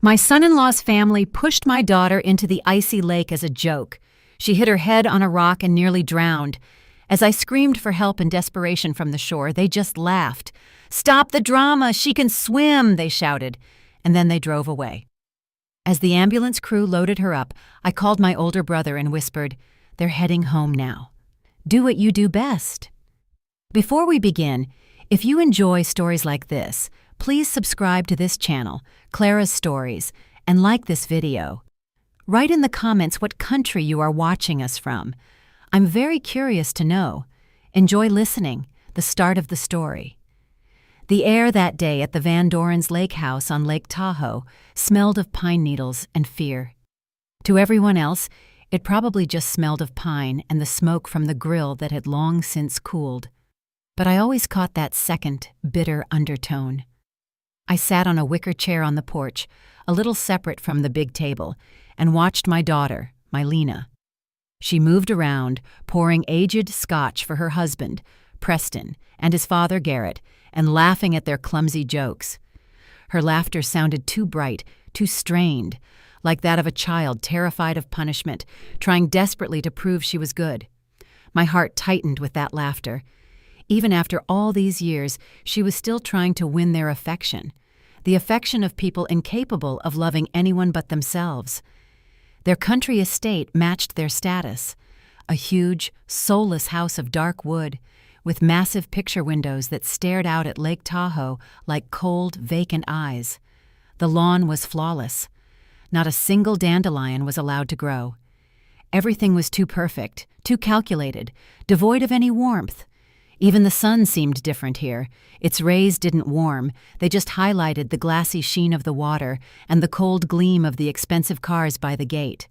My son-in-law's family pushed my daughter into the icy lake as a joke. She hit her head on a rock and nearly drowned. As I screamed for help in desperation from the shore, they just laughed. "Stop the drama! She can swim!" they shouted, and then they drove away. As the ambulance crew loaded her up, I called my older brother and whispered, "They're heading home now. Do what you do best." Before we begin, if you enjoy stories like this, please subscribe to this channel, Clara's Stories, and like this video. Write in the comments what country you are watching us from. I'm very curious to know. Enjoy listening, the start of the story. The air that day at the Van Doren's lake house on Lake Tahoe smelled of pine needles and fear. To everyone else, it probably just smelled of pine and the smoke from the grill that had long since cooled. But I always caught that second, bitter undertone. I sat on a wicker chair on the porch, a little separate from the big table, and watched my daughter, my Lena. She moved around, pouring aged scotch for her husband, Preston, and his father, Garrett, and laughing at their clumsy jokes. Her laughter sounded too bright, too strained, like that of a child terrified of punishment, trying desperately to prove she was good. My heart tightened with that laughter. Even after all these years, she was still trying to win their affection, the affection of people incapable of loving anyone but themselves. Their country estate matched their status, a huge, soulless house of dark wood, with massive picture windows that stared out at Lake Tahoe like cold, vacant eyes. The lawn was flawless. Not a single dandelion was allowed to grow. Everything was too perfect, too calculated, devoid of any warmth. Even the sun seemed different here. Its rays didn't warm, they just highlighted the glassy sheen of the water and the cold gleam of the expensive cars by the gate.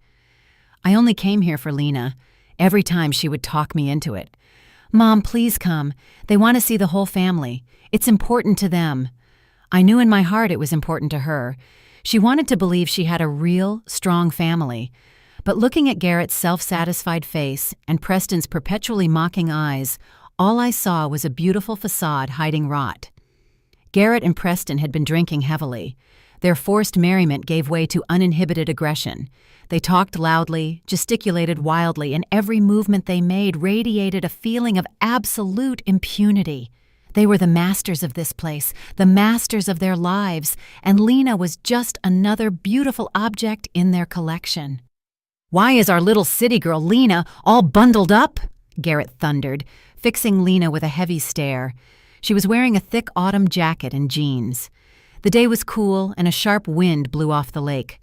I only came here for Lena. Every time she would talk me into it. "Mom, please come. They want to see the whole family. It's important to them." I knew in my heart it was important to her. She wanted to believe she had a real, strong family. But looking at Garrett's self-satisfied face and Preston's perpetually mocking eyes, all I saw was a beautiful facade hiding rot. Garrett and Preston had been drinking heavily. Their forced merriment gave way to uninhibited aggression. They talked loudly, gesticulated wildly, and every movement they made radiated a feeling of absolute impunity. They were the masters of this place, the masters of their lives, and Lena was just another beautiful object in their collection. "Why is our little city girl Lena all bundled up?" Garrett thundered, fixing Lena with a heavy stare. She was wearing a thick autumn jacket and jeans. The day was cool, and a sharp wind blew off the lake.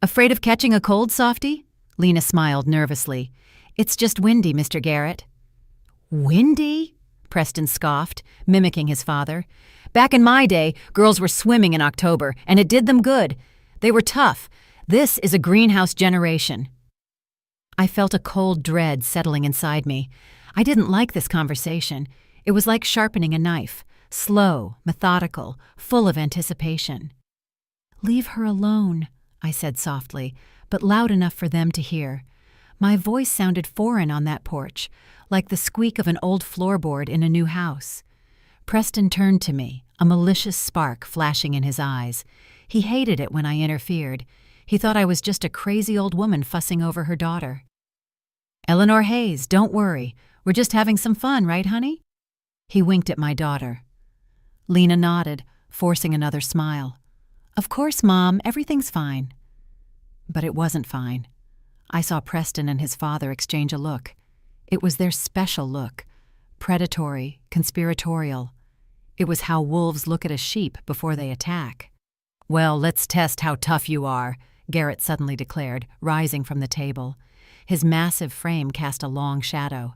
"Afraid of catching a cold, Softy?" Lena smiled nervously. "It's just windy, Mr. Garrett." "Windy?" Preston scoffed, mimicking his father. "Back in my day, girls were swimming in October, and it did them good. They were tough. This is a greenhouse generation." I felt a cold dread settling inside me. I didn't like this conversation. It was like sharpening a knife, slow, methodical, full of anticipation. "Leave her alone," I said softly, but loud enough for them to hear. My voice sounded foreign on that porch, like the squeak of an old floorboard in a new house. Preston turned to me, a malicious spark flashing in his eyes. He hated it when I interfered. He thought I was just a crazy old woman fussing over her daughter. "Eleanor Hayes, don't worry. We're just having some fun, right, honey?" He winked at my daughter. Lena nodded, forcing another smile. "Of course, Mom, everything's fine." But it wasn't fine. I saw Preston and his father exchange a look. It was their special look, predatory, conspiratorial. It was how wolves look at a sheep before they attack. "Well, let's test how tough you are," Garrett suddenly declared, rising from the table. His massive frame cast a long shadow.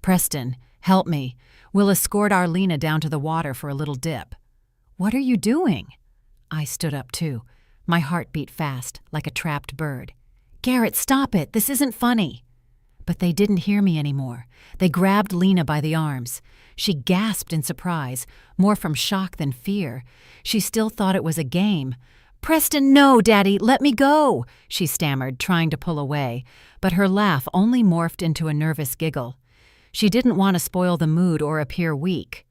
"Preston, help me. We'll escort our Lena down to the water for a little dip." "What are you doing?" I stood up too. My heart beat fast, like a trapped bird. "Garrett, stop it. This isn't funny." But they didn't hear me anymore. They grabbed Lena by the arms. She gasped in surprise, more from shock than fear. She still thought it was a game. "Preston, no, Daddy, let me go," she stammered, trying to pull away, but her laugh only morphed into a nervous giggle. She didn't want to spoil the mood or appear weak.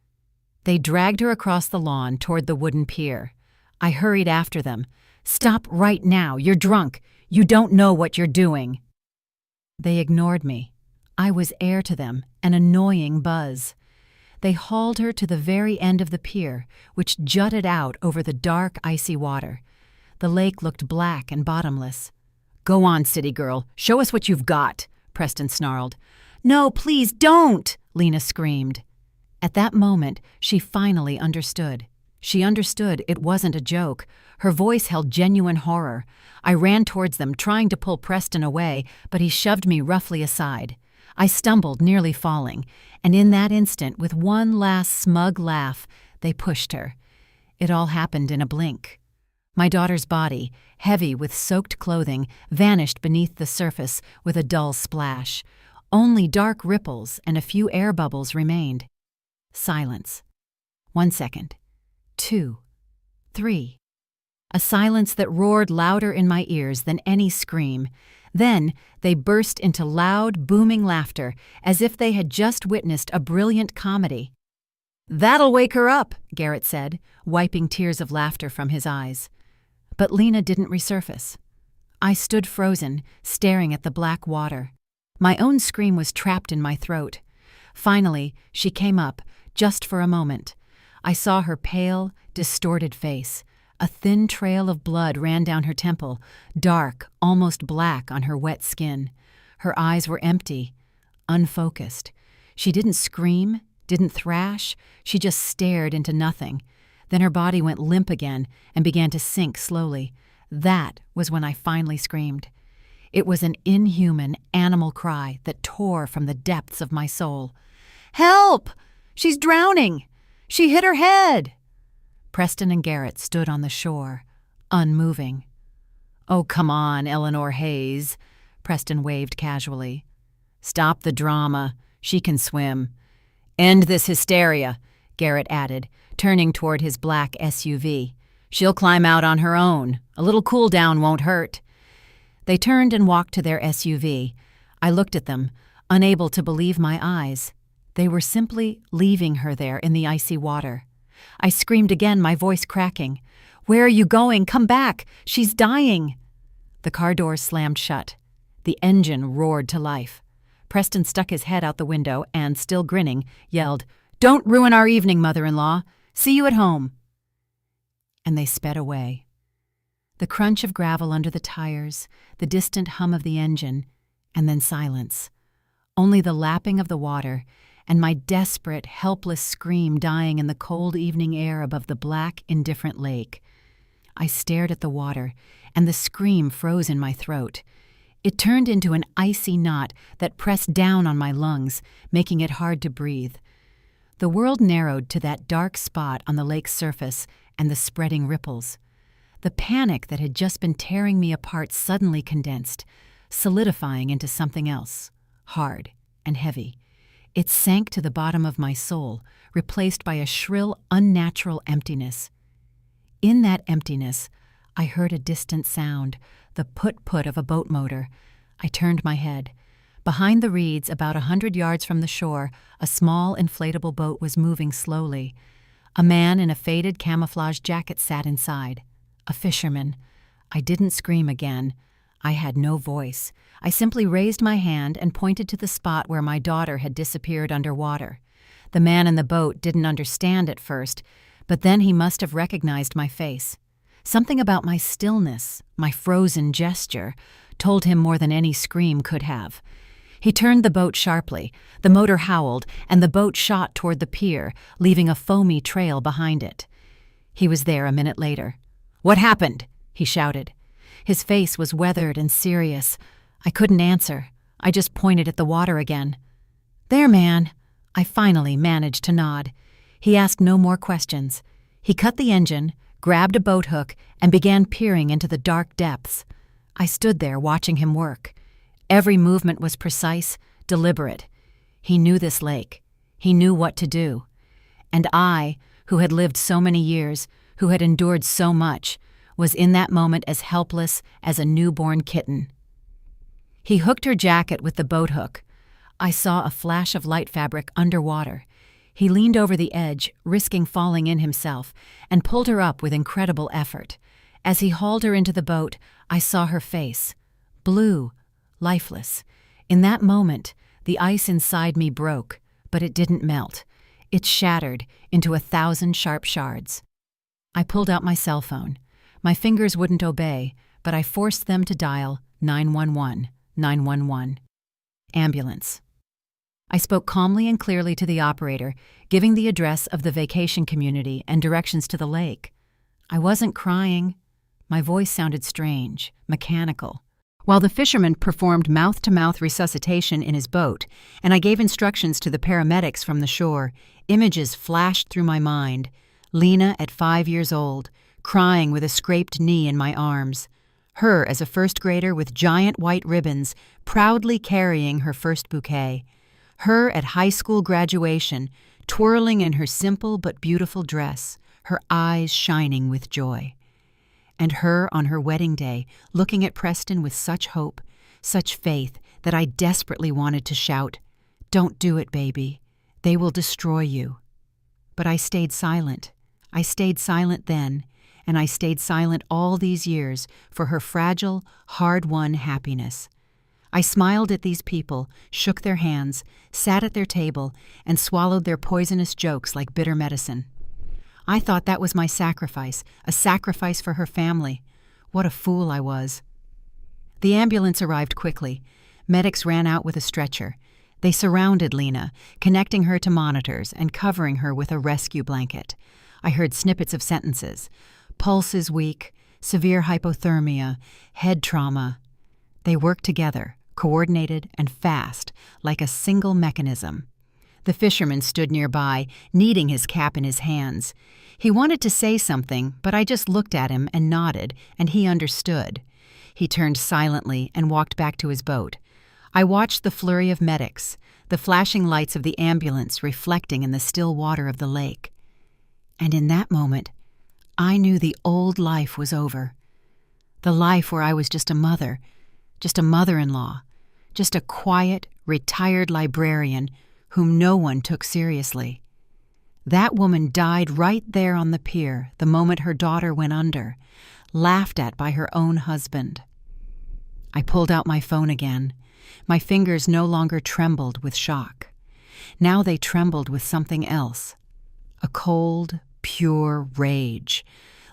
They dragged her across the lawn toward the wooden pier. I hurried after them. "Stop right now, you're drunk. You don't know what you're doing." They ignored me. I was air to them, an annoying buzz. They hauled her to the very end of the pier, which jutted out over the dark, icy water. The lake looked black and bottomless. "Go on, city girl, show us what you've got," Preston snarled. "No, please don't," Lena screamed. At that moment, she finally understood. She understood it wasn't a joke. Her voice held genuine horror. I ran towards them, trying to pull Preston away, but he shoved me roughly aside. I stumbled, nearly falling, and in that instant, with one last smug laugh, they pushed her. It all happened in a blink. My daughter's body, heavy with soaked clothing, vanished beneath the surface with a dull splash. Only dark ripples and a few air bubbles remained. Silence. 1 second. 2. 3. A silence that roared louder in my ears than any scream. Then they burst into loud, booming laughter, as if they had just witnessed a brilliant comedy. "That'll wake her up," Garrett said, wiping tears of laughter from his eyes. But Lena didn't resurface. I stood frozen, staring at the black water. My own scream was trapped in my throat. Finally, she came up, just for a moment. I saw her pale, distorted face. A thin trail of blood ran down her temple, dark, almost black on her wet skin. Her eyes were empty, unfocused. She didn't scream, didn't thrash, she just stared into nothing. Then her body went limp again and began to sink slowly. That was when I finally screamed. It was an inhuman, animal cry that tore from the depths of my soul. "Help! She's drowning! She hit her head!" Preston and Garrett stood on the shore, unmoving. "Oh, come on, Eleanor Hayes," Preston waved casually. "Stop the drama. She can swim." "End this hysteria," Garrett added, turning toward his black SUV. "She'll climb out on her own. A little cool down won't hurt." They turned and walked to their SUV. I looked at them, unable to believe my eyes. They were simply leaving her there in the icy water. I screamed again, my voice cracking. "Where are you going? Come back! She's dying!" The car doors slammed shut. The engine roared to life. Preston stuck his head out the window and, still grinning, yelled, "Don't ruin our evening, mother-in-law. See you at home." And they sped away. The crunch of gravel under the tires, the distant hum of the engine, and then silence. Only the lapping of the water and my desperate, helpless scream dying in the cold evening air above the black, indifferent lake. I stared at the water, and the scream froze in my throat. It turned into an icy knot that pressed down on my lungs, making it hard to breathe. The world narrowed to that dark spot on the lake's surface and the spreading ripples. The panic that had just been tearing me apart suddenly condensed, solidifying into something else, hard and heavy. It sank to the bottom of my soul, replaced by a shrill, unnatural emptiness. In that emptiness, I heard a distant sound, the put-put of a boat motor. I turned my head. Behind the reeds, about 100 yards from the shore, a small inflatable boat was moving slowly. A man in a faded camouflage jacket sat inside. A fisherman. I didn't scream again. I had no voice. I simply raised my hand and pointed to the spot where my daughter had disappeared underwater. The man in the boat didn't understand at first, but then he must have recognized my face. Something about my stillness, my frozen gesture, told him more than any scream could have. He turned the boat sharply. The motor howled, and the boat shot toward the pier, leaving a foamy trail behind it. He was there a minute later. "What happened?" he shouted. His face was weathered and serious. I couldn't answer. I just pointed at the water again. "There, man." I finally managed to nod. He asked no more questions. He cut the engine, grabbed a boat hook, and began peering into the dark depths. I stood there watching him work. Every movement was precise, deliberate. He knew this lake. He knew what to do. And I, who had lived so many years, who had endured so much, was in that moment as helpless as a newborn kitten. He hooked her jacket with the boat hook. I saw a flash of light fabric underwater. He leaned over the edge, risking falling in himself, and pulled her up with incredible effort. As he hauled her into the boat, I saw her face. Blue, lifeless. In that moment, the ice inside me broke, but it didn't melt. It shattered into 1,000 sharp shards. I pulled out my cell phone. My fingers wouldn't obey, but I forced them to dial 911, 911. Ambulance. I spoke calmly and clearly to the operator, giving the address of the vacation community and directions to the lake. I wasn't crying. My voice sounded strange, mechanical. While the fisherman performed mouth-to-mouth resuscitation in his boat, and I gave instructions to the paramedics from the shore, images flashed through my mind. Lena at 5 years old, crying with a scraped knee in my arms. Her as a first grader with giant white ribbons, proudly carrying her first bouquet. Her at high school graduation, twirling in her simple but beautiful dress, her eyes shining with joy. And her on her wedding day, looking at Preston with such hope, such faith, that I desperately wanted to shout, "Don't do it, baby. They will destroy you." But I stayed silent. I stayed silent then, and I stayed silent all these years for her fragile, hard-won happiness. I smiled at these people, shook their hands, sat at their table, and swallowed their poisonous jokes like bitter medicine. I thought that was my sacrifice, a sacrifice for her family. What a fool I was. The ambulance arrived quickly. Medics ran out with a stretcher. They surrounded Lena, connecting her to monitors and covering her with a rescue blanket. I heard snippets of sentences. Pulse is weak, severe hypothermia, head trauma. They worked together, coordinated and fast, like a single mechanism. The fisherman stood nearby, kneading his cap in his hands. He wanted to say something, but I just looked at him and nodded, and he understood. He turned silently and walked back to his boat. I watched the flurry of medics, the flashing lights of the ambulance reflecting in the still water of the lake. And in that moment, I knew the old life was over. The life where I was just a mother-in-law, just a quiet, retired librarian whom no one took seriously. That woman died right there on the pier the moment her daughter went under, laughed at by her own husband. I pulled out my phone again. My fingers no longer trembled with shock. Now they trembled with something else. A cold, pure rage,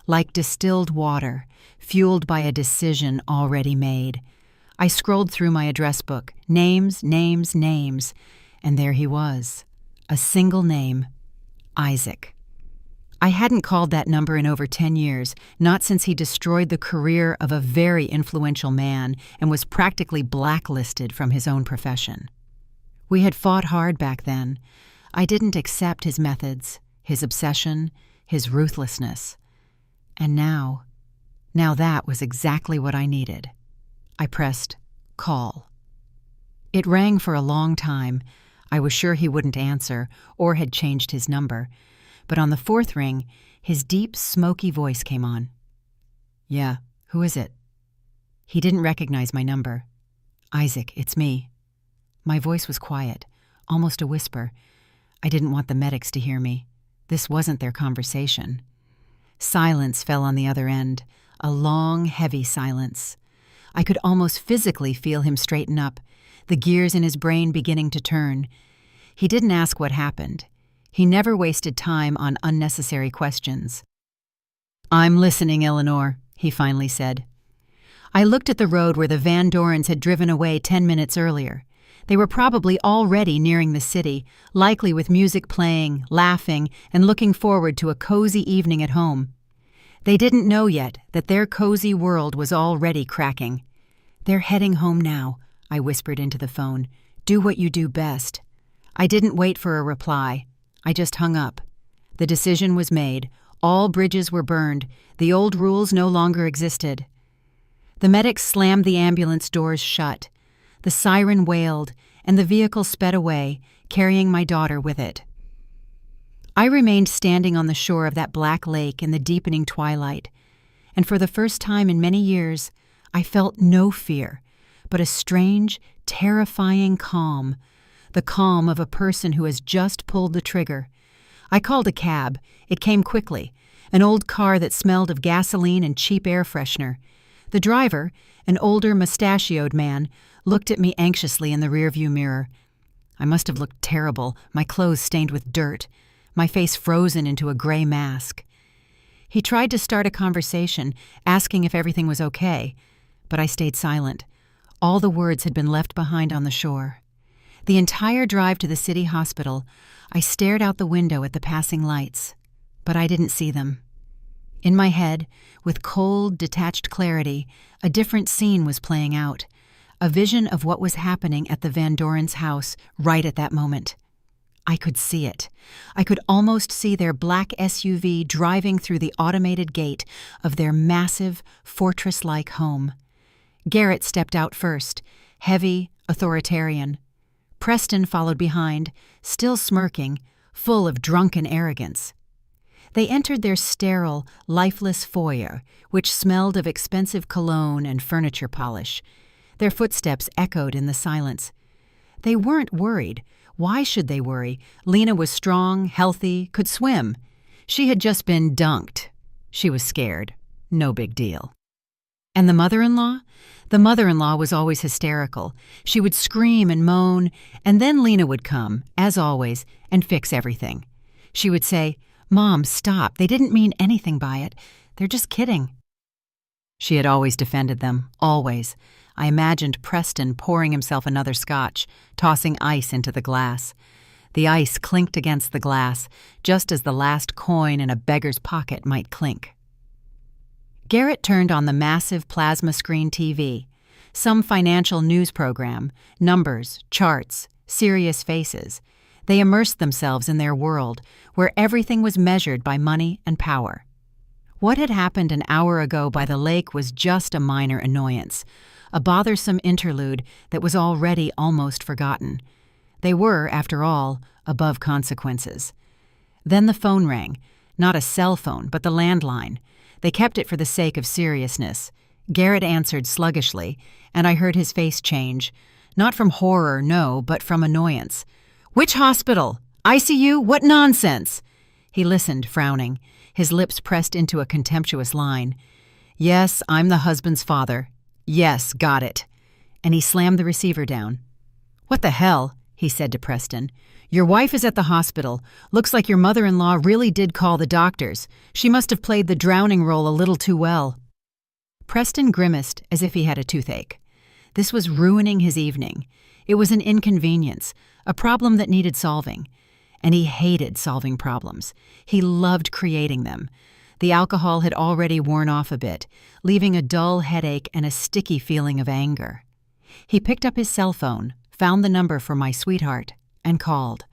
like distilled water, fueled by a decision already made. I scrolled through my address book, names, and there he was. A single name, Isaac. I hadn't called that number in over 10 years, not since he destroyed the career of a very influential man and was practically blacklisted from his own profession. We had fought hard back then. I didn't accept his methods, his obsession, his ruthlessness. And now that was exactly what I needed. I pressed call. It rang for a long time. I was sure he wouldn't answer or had changed his number. But on the fourth ring, his deep, smoky voice came on. "Yeah, who is it?" He didn't recognize my number. "Isaac, it's me." My voice was quiet, almost a whisper. I didn't want the medics to hear me. This wasn't their conversation. Silence fell on the other end, a long, heavy silence. I could almost physically feel him straighten up, the gears in his brain beginning to turn. He didn't ask what happened. He never wasted time on unnecessary questions. "I'm listening, Eleanor," he finally said. I looked at the road where the Van Dorens had driven away 10 minutes earlier. They were probably already nearing the city, likely with music playing, laughing, and looking forward to a cozy evening at home. They didn't know yet that their cozy world was already cracking. "They're heading home now," I whispered into the phone. "Do what you do best." I didn't wait for a reply. I just hung up. The decision was made. All bridges were burned. The old rules no longer existed. The medics slammed the ambulance doors shut. The siren wailed, and the vehicle sped away, carrying my daughter with it. I remained standing on the shore of that black lake in the deepening twilight, and for the first time in many years, I felt no fear, but a strange, terrifying calm, the calm of a person who has just pulled the trigger. I called a cab. It came quickly. an old car that smelled of gasoline and cheap air freshener. The driver, an older, mustachioed man, looked at me anxiously in the rearview mirror. I must have looked terrible, my clothes stained with dirt, my face frozen into a gray mask. He tried to start a conversation, asking if everything was okay, but I stayed silent. All the words had been left behind on the shore. The entire drive to the city hospital, I stared out the window at the passing lights, but I didn't see them. In my head, with cold, detached clarity, a different scene was playing out, a vision of what was happening at the Van Doren's house right at that moment. I could see it. I could almost see their black SUV driving through the automated gate of their massive, fortress-like home. Garrett stepped out first, heavy, authoritarian. Preston followed behind, still smirking, full of drunken arrogance. They entered their sterile, lifeless foyer, which smelled of expensive cologne and furniture polish. Their footsteps echoed in the silence. They weren't worried. Why should they worry? Lena was strong, healthy, could swim. She had just been dunked. She was scared. No big deal. And the mother-in-law? The mother-in-law was always hysterical. She would scream and moan, and then Lena would come, as always, and fix everything. She would say, "Mom, stop. They didn't mean anything by it. They're just kidding." She had always defended them, always. I imagined Preston pouring himself another scotch, tossing ice into the glass. The ice clinked against the glass, just as the last coin in a beggar's pocket might clink. Garrett turned on the massive plasma screen TV. Some financial news program, numbers, charts, serious faces. They immersed themselves in their world, where everything was measured by money and power. What had happened an hour ago by the lake was just a minor annoyance, a bothersome interlude that was already almost forgotten. They were, after all, above consequences. Then the phone rang, not a cell phone, but the landline. They kept it for the sake of seriousness. Garrett answered sluggishly, and I heard his face change. Not from horror, no, but from annoyance. "Which hospital? ICU? What nonsense?" He listened, frowning, his lips pressed into a contemptuous line. "Yes, I'm the husband's father. Yes, got it." And he slammed the receiver down. "What the hell?" he said to Preston. "Your wife is at the hospital. Looks like your mother-in-law really did call the doctors. She must have played the drowning role a little too well." Preston grimaced as if he had a toothache. This was ruining his evening. It was an inconvenience, a problem that needed solving. And he hated solving problems. He loved creating them. The alcohol had already worn off a bit, leaving a dull headache and a sticky feeling of anger. He picked up his cell phone, found the number for my sweetheart, and called.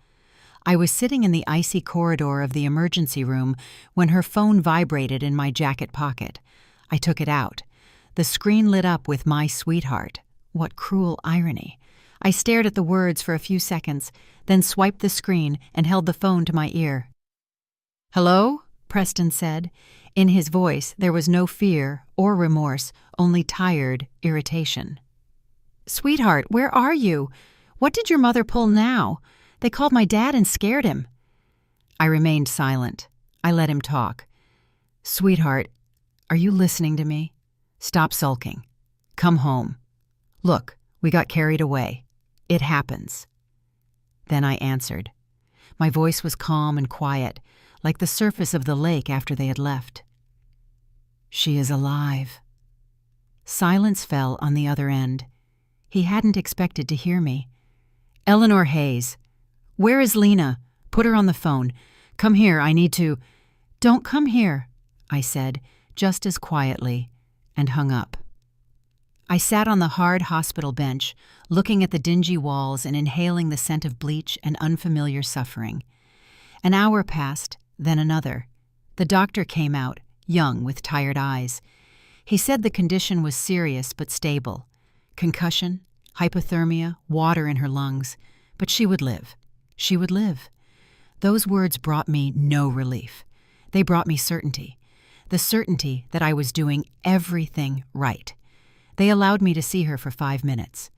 I was sitting in the icy corridor of the emergency room when her phone vibrated in my jacket pocket. I took it out. The screen lit up with my sweetheart. What cruel irony. I stared at the words for a few seconds, then swiped the screen and held the phone to my ear. "Hello?" Preston said. In his voice there was no fear or remorse, only tired irritation. "Sweetheart, where are you? What did your mother pull now? They called my dad and scared him." I remained silent. I let him talk. "Sweetheart, are you listening to me? Stop sulking. Come home. Look, we got carried away. It happens." Then I answered. My voice was calm and quiet, like the surface of the lake after they had left. "She is alive." Silence fell on the other end. He hadn't expected to hear me. "Eleanor Hayes. Where is Lena? Put her on the phone. Come here, I need to—" "Don't come here," I said, just as quietly, and hung up. I sat on the hard hospital bench, looking at the dingy walls and inhaling the scent of bleach and unfamiliar suffering. An hour passed, then another. The doctor came out, young with tired eyes. He said the condition was serious but stable. Concussion, hypothermia, water in her lungs. But she would live. She would live. Those words brought me no relief. They brought me certainty. The certainty that I was doing everything right. They allowed me to see her for 5 minutes.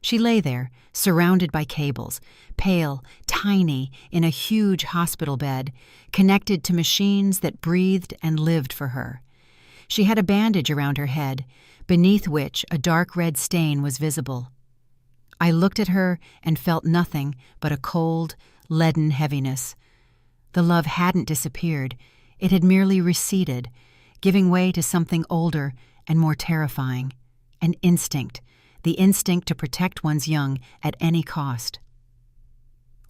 She lay there, surrounded by cables, pale, tiny, in a huge hospital bed, connected to machines that breathed and lived for her. She had a bandage around her head, beneath which a dark red stain was visible. I looked at her and felt nothing but a cold, leaden heaviness. The love hadn't disappeared. It had merely receded, giving way to something older and more terrifying. An instinct, the instinct to protect one's young at any cost.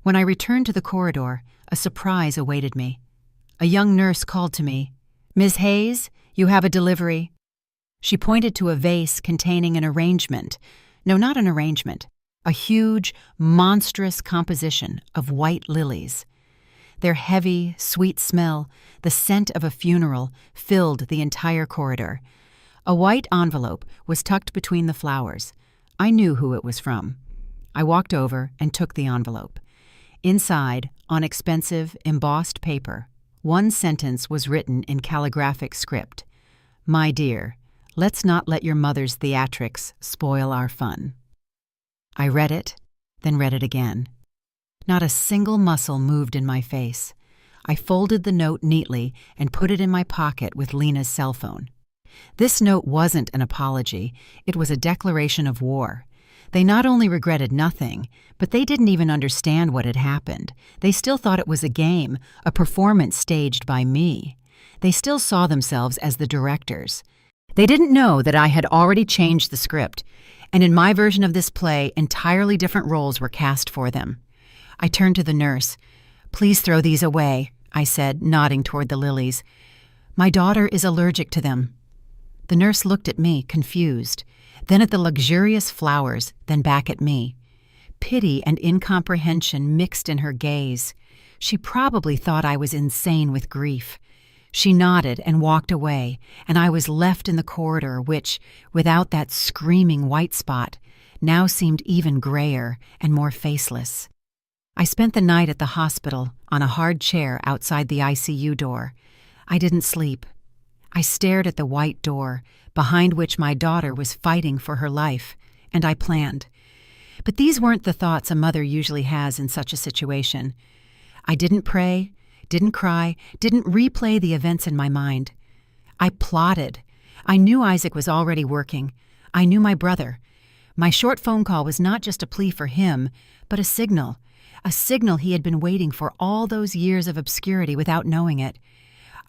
When I returned to the corridor, a surprise awaited me. A young nurse called to me, "Ms. Hayes, you have a delivery." She pointed to a vase containing an arrangement. No, not an arrangement. A huge, monstrous composition of white lilies. Their heavy, sweet smell, the scent of a funeral, filled the entire corridor. A white envelope was tucked between the flowers. I knew who it was from. I walked over and took the envelope. Inside, on expensive, embossed paper, one sentence was written in calligraphic script. "My dear, let's not let your mother's theatrics spoil our fun." I read it, then read it again. Not a single muscle moved in my face. I folded the note neatly and put it in my pocket with Lena's cell phone. This note wasn't an apology, it was a declaration of war. They not only regretted nothing, but they didn't even understand what had happened. They still thought it was a game, a performance staged by me. They still saw themselves as the directors. They didn't know that I had already changed the script, and in my version of this play, entirely different roles were cast for them. I turned to the nurse. "Please throw these away," I said, nodding toward the lilies. "My daughter is allergic to them." The nurse looked at me, confused, then at the luxurious flowers, then back at me. Pity and incomprehension mixed in her gaze. She probably thought I was insane with grief. She nodded and walked away, and I was left in the corridor which, without that screaming white spot, now seemed even grayer and more faceless. I spent the night at the hospital on a hard chair outside the ICU door. I didn't sleep. I stared at the white door, behind which my daughter was fighting for her life, and I planned. But these weren't the thoughts a mother usually has in such a situation. I didn't pray, didn't cry, didn't replay the events in my mind. I plotted. I knew Isaac was already working. I knew my brother. My short phone call was not just a plea for him, but a signal he had been waiting for all those years of obscurity without knowing it.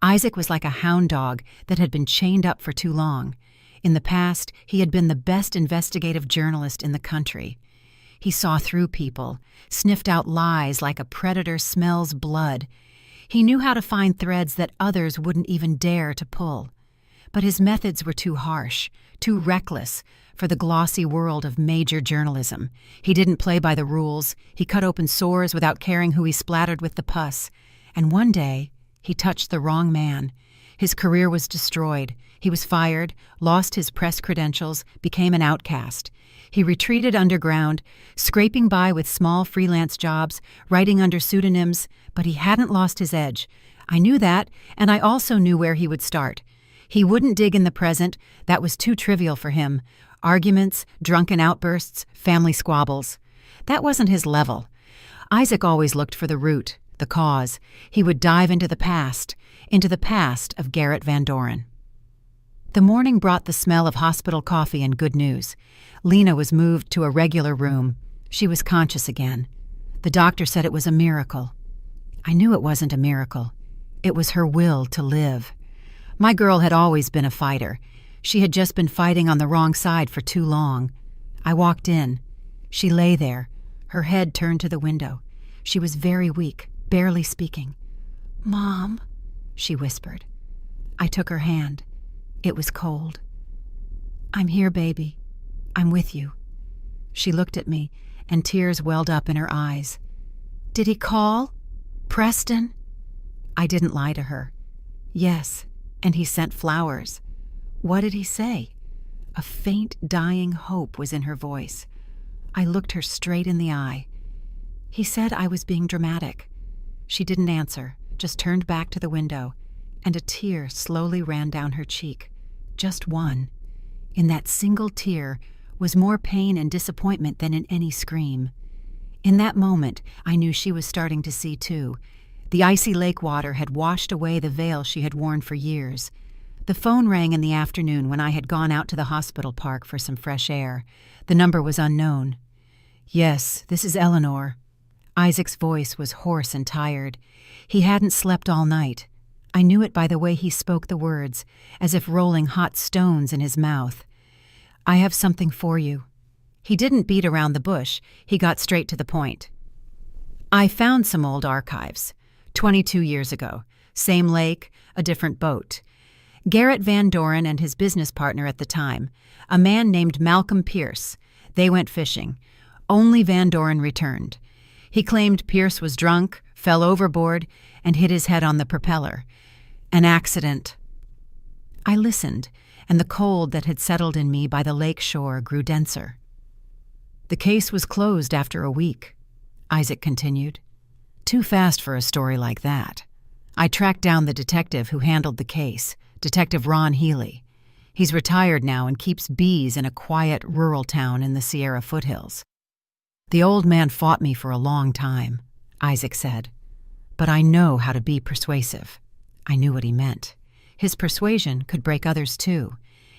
Isaac was like a hound dog that had been chained up for too long. In the past, he had been the best investigative journalist in the country. He saw through people, sniffed out lies like a predator smells blood. He knew how to find threads that others wouldn't even dare to pull. But his methods were too harsh, too reckless for the glossy world of major journalism. He didn't play by the rules. He cut open sores without caring who he splattered with the pus. And one day, he touched the wrong man. His career was destroyed. He was fired, lost his press credentials, became an outcast. He retreated underground, scraping by with small freelance jobs, writing under pseudonyms, but he hadn't lost his edge. I knew that, and I also knew where he would start. He wouldn't dig in the present. That was too trivial for him. Arguments, drunken outbursts, family squabbles. That wasn't his level. Isaac always looked for the root, the cause. He would dive into the past of Garrett Van Doren. The morning brought the smell of hospital coffee and good news. Lena was moved to a regular room. She was conscious again. The doctor said it was a miracle. I knew it wasn't a miracle. It was her will to live. My girl had always been a fighter. She had just been fighting on the wrong side for too long. I walked in. She lay there, her head turned to the window. She was very weak, barely speaking. "Mom," she whispered. I took her hand. It was cold. "I'm here, baby. I'm with you." She looked at me, and tears welled up in her eyes. "Did he call? Preston?" I didn't lie to her. "Yes, and he sent flowers." "What did he say?" A faint, dying hope was in her voice. I looked her straight in the eye. "He said I was being dramatic." She didn't answer, just turned back to the window, and a tear slowly ran down her cheek. Just one. In that single tear was more pain and disappointment than in any scream. In that moment, I knew she was starting to see too. The icy lake water had washed away the veil she had worn for years. The phone rang in the afternoon when I had gone out to the hospital park for some fresh air. The number was unknown. "Yes, this is Eleanor." Isaac's voice was hoarse and tired. He hadn't slept all night. I knew it by the way he spoke the words, as if rolling hot stones in his mouth. "I have something for you." He didn't beat around the bush. He got straight to the point. I found some old archives. 22 years ago. Same lake, a different boat. Garrett Van Doren and his business partner at the time, a man named Malcolm Pierce. They went fishing. Only Van Doren returned. He claimed Pierce was drunk, fell overboard, and hit his head on the propeller. An accident. I listened, and the cold that had settled in me by the lake shore grew denser. "The case was closed after a week," Isaac continued. "Too fast for a story like that. I tracked down the detective who handled the case, Detective Ron Healy. He's retired now and keeps bees in a quiet rural town in the Sierra foothills. The old man fought me for a long time," Isaac said. "But I know how to be persuasive." I knew what he meant. His persuasion could break others too.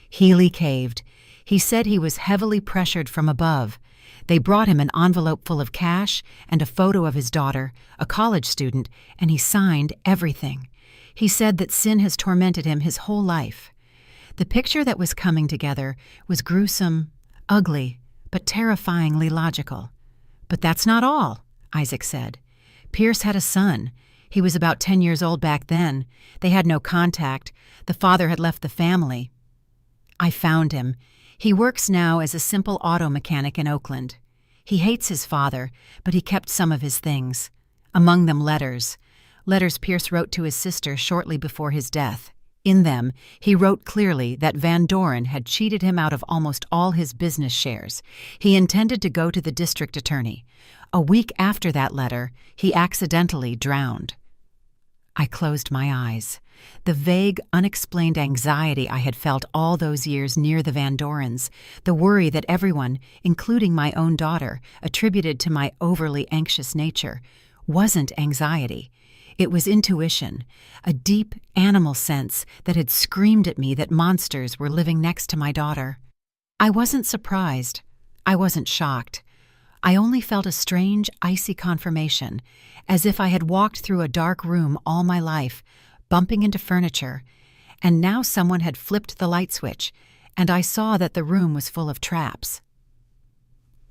Healy caved. He said he was heavily pressured from above. They brought him an envelope full of cash and a photo of his daughter, a college student, and he signed everything. He said that sin has tormented him his whole life. The picture that was coming together was gruesome, ugly, but terrifyingly logical. "But that's not all," Isaac said. "Pierce had a son. He was about 10 years old back then. They had no contact. The father had left the family. I found him. He works now as a simple auto mechanic in Oakland. He hates his father, but he kept some of his things. Among them letters. Letters Pierce wrote to his sister shortly before his death. In them, he wrote clearly that Van Doren had cheated him out of almost all his business shares. He intended to go to the district attorney. A week after that letter, he accidentally drowned." I closed my eyes. The vague, unexplained anxiety I had felt all those years near the Van Dorens, the worry that everyone, including my own daughter, attributed to my overly anxious nature, wasn't anxiety. It was intuition, a deep animal sense that had screamed at me that monsters were living next to my daughter. I wasn't surprised. I wasn't shocked. I only felt a strange, icy confirmation, as if I had walked through a dark room all my life, bumping into furniture, and now someone had flipped the light switch, and I saw that the room was full of traps.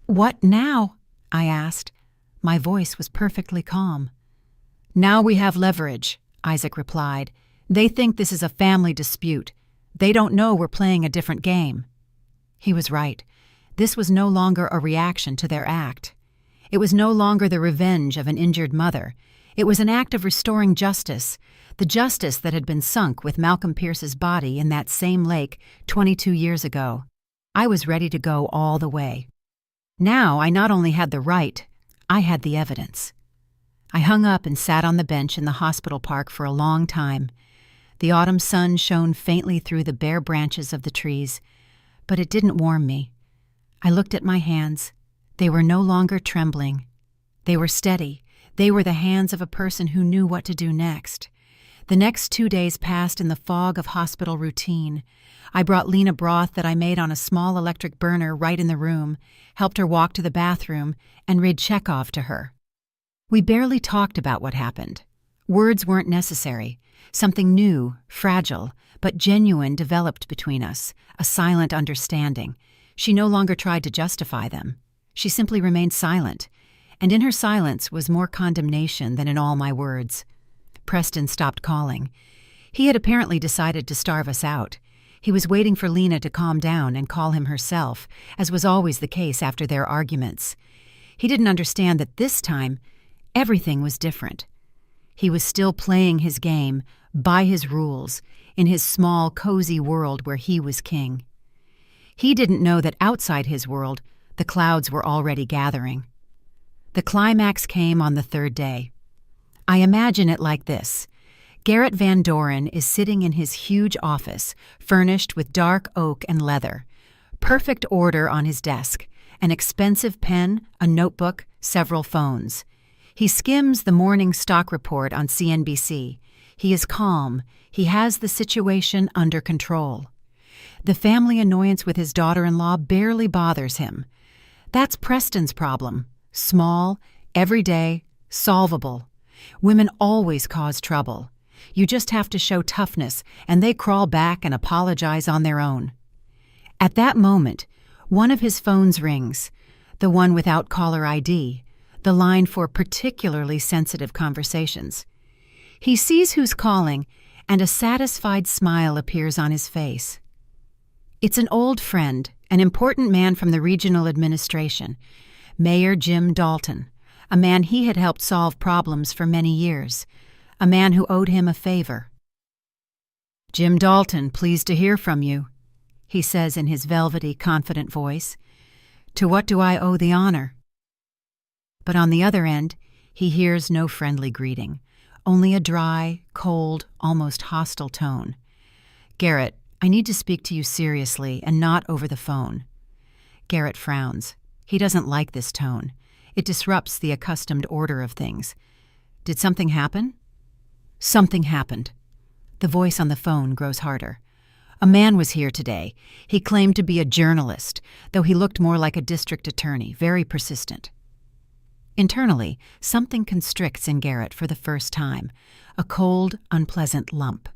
"What now?" I asked. My voice was perfectly calm. "Now we have leverage," Isaac replied. "They think this is a family dispute. They don't know we're playing a different game." He was right. This was no longer a reaction to their act. It was no longer the revenge of an injured mother. It was an act of restoring justice, the justice that had been sunk with Malcolm Pierce's body in that same lake 22 years ago. I was ready to go all the way. Now I not only had the right, I had the evidence. I hung up and sat on the bench in the hospital park for a long time. The autumn sun shone faintly through the bare branches of the trees, but it didn't warm me. I looked at my hands. They were no longer trembling. They were steady. They were the hands of a person who knew what to do next. The next 2 days passed in the fog of hospital routine. I brought Lena broth that I made on a small electric burner right in the room, helped her walk to the bathroom, and read Chekhov to her. We barely talked about what happened. Words weren't necessary. Something new, fragile, but genuine developed between us, a silent understanding. She no longer tried to justify them. She simply remained silent, and in her silence was more condemnation than in all my words. Preston stopped calling. He had apparently decided to starve us out. He was waiting for Lena to calm down and call him herself, as was always the case after their arguments. He didn't understand that this time, everything was different. He was still playing his game, by his rules, in his small, cozy world where he was king. He didn't know that outside his world, the clouds were already gathering. The climax came on the third day. I imagine it like this. Garrett Van Doren is sitting in his huge office, furnished with dark oak and leather. Perfect order on his desk, an expensive pen, a notebook, several phones. He skims the morning stock report on CNBC. He is calm. He has the situation under control. The family annoyance with his daughter-in-law barely bothers him. That's Preston's problem. Small, everyday, solvable. Women always cause trouble. You just have to show toughness, and they crawl back and apologize on their own. At that moment, one of his phones rings, the one without caller ID, the line for particularly sensitive conversations. He sees who's calling, and a satisfied smile appears on his face. It's an old friend, an important man from the regional administration, Mayor Jim Dalton, a man he had helped solve problems for many years, a man who owed him a favor. "Jim Dalton, pleased to hear from you," he says in his velvety, confident voice. "To what do I owe the honor?" But on the other end, he hears no friendly greeting, only a dry, cold, almost hostile tone. "Garrett, I need to speak to you seriously and not over the phone." Garrett frowns. He doesn't like this tone. It disrupts the accustomed order of things. "Did something happen?" "Something happened." The voice on the phone grows harder. "A man was here today. He claimed to be a journalist, though he looked more like a district attorney, very persistent." Internally, something constricts in Garrett for the first time, a cold, unpleasant lump.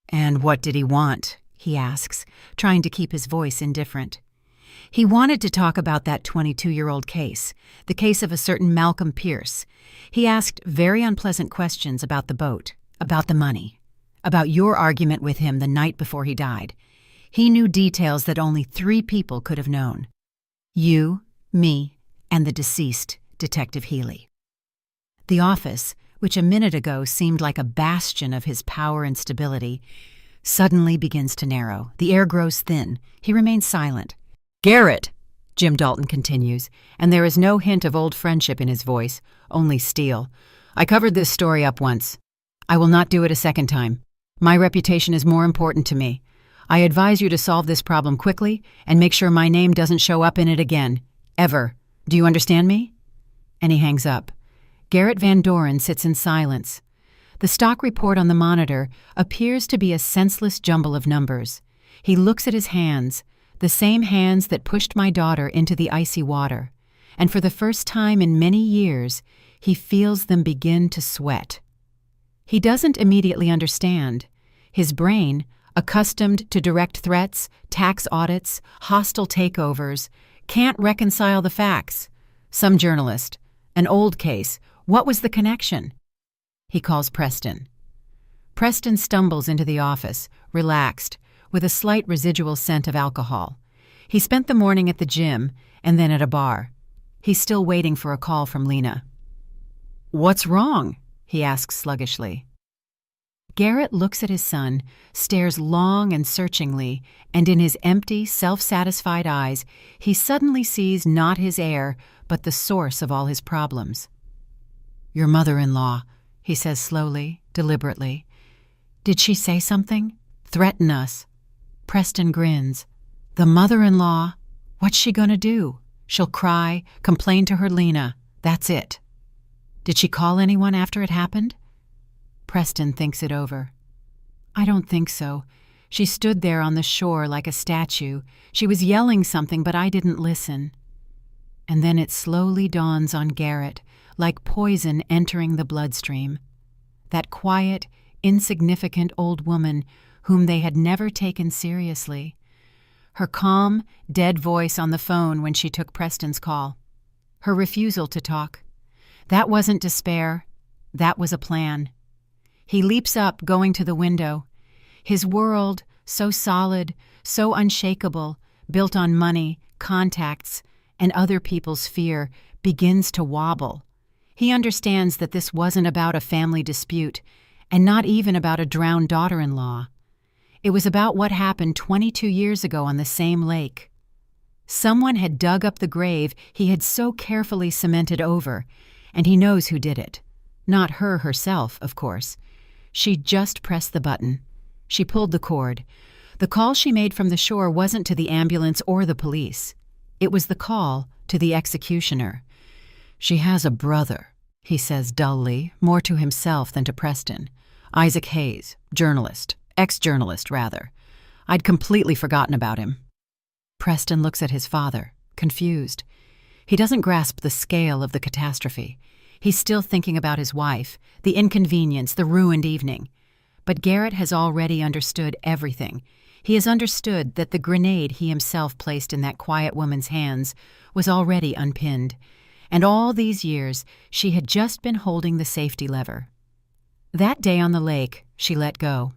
"And what did he want?" he asks, trying to keep his voice indifferent. He wanted to talk about that 22-year-old case, the case of a certain Malcolm Pierce. He asked very unpleasant questions about the boat, about the money, about your argument with him the night before he died. He knew details that only 3 people could have known. You, me, and the deceased, Detective Healy. The office, which a minute ago seemed like a bastion of his power and stability, suddenly begins to narrow. The air grows thin. He remains silent. "Garrett," Jim Dalton continues, and there is no hint of old friendship in his voice, only steel. "I covered this story up once. I will not do it a second time. My reputation is more important to me. I advise you to solve this problem quickly and make sure my name doesn't show up in it again. Ever. Do you understand me?" And he hangs up. Garrett Van Doren sits in silence. The stock report on the monitor appears to be a senseless jumble of numbers. He looks at his hands, the same hands that pushed my daughter into the icy water, and for the first time in many years, he feels them begin to sweat. He doesn't immediately understand. His brain, accustomed to direct threats, tax audits, hostile takeovers, can't reconcile the facts. Some journalist, an old case, what was the connection? He calls Preston. Preston stumbles into the office, relaxed, with a slight residual scent of alcohol. He spent the morning at the gym and then at a bar. He's still waiting for a call from Lena. "What's wrong?" he asks sluggishly. Garrett looks at his son, stares long and searchingly, and in his empty, self-satisfied eyes, he suddenly sees not his heir, but the source of all his problems. "Your mother-in-law," he says slowly, deliberately. "Did she say something? Threaten us?" Preston grins. "The mother-in-law? What's she gonna do? She'll cry, complain to her Lena. That's it." "Did she call anyone after it happened?" Preston thinks it over. "I don't think so. She stood there on the shore like a statue. She was yelling something, but I didn't listen." And then it slowly dawns on Garrett, like poison entering the bloodstream. That quiet, insignificant old woman whom they had never taken seriously. Her calm, dead voice on the phone when she took Preston's call. Her refusal to talk. That wasn't despair. That was a plan. He leaps up, going to the window. His world, so solid, so unshakable, built on money, contacts, and other people's fear, begins to wobble. He understands that this wasn't about a family dispute, and not even about a drowned daughter-in-law. It was about what happened 22 years ago on the same lake. Someone had dug up the grave he had so carefully cemented over, and he knows who did it. Not her herself, of course. She just pressed the button. She pulled the cord. The call she made from the shore wasn't to the ambulance or the police. It was the call to the executioner. "She has a brother," he says dully, more to himself than to Preston. "Isaac Hayes, journalist. Ex-journalist, rather. I'd completely forgotten about him." Preston looks at his father, confused. He doesn't grasp the scale of the catastrophe. He's still thinking about his wife, the inconvenience, the ruined evening. But Garrett has already understood everything. He has understood that the grenade he himself placed in that quiet woman's hands was already unpinned. And all these years, she had just been holding the safety lever. That day on the lake, she let go.